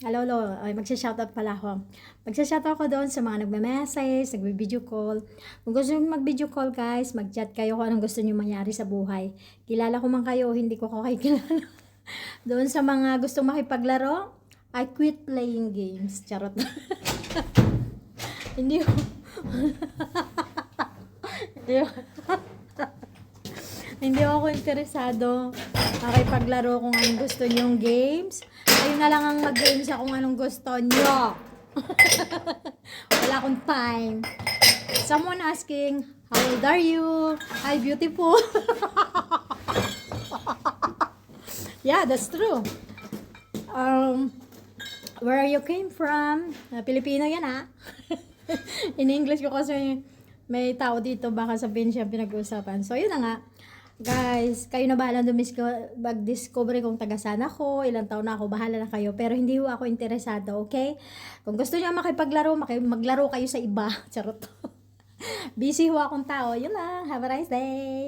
Hello, hello. Ay, magsha-shoutout pala ako. Magsha-shoutout ako doon sa mga nagme-message, nagbe-video call. Kung gusto niyo mag-video call, guys, mag-chat kayo kung anong gusto niyo mangyari sa buhay. Kilala ko man kayo, hindi ko kayo kilala. Doon sa mga gustong makipaglaro, I quit playing games. Charot. Hindi ko. Hindi ko. Hindi ako interesado makipaglaro kung anong gusto niyong games. Ayun na lang ang mag-games kung anong gusto niyo. Wala akong time. Someone asking, how old are you? Hi, beautiful. Yeah, that's true. Where you came from? Pilipino yan, ha? In English ko kasi may tao dito, baka sabihin siya pinag-uusapan. So, yun na nga. Guys, kayo na bahala mag-discover kung taga saan ako, ilang taon na ako, bahala na kayo. Pero hindi ho ako interesado, okay? Kung gusto niyo makipaglaro, maglaro kayo sa iba. Charot. Busy ho akong tao. Yun lang. Have a nice day.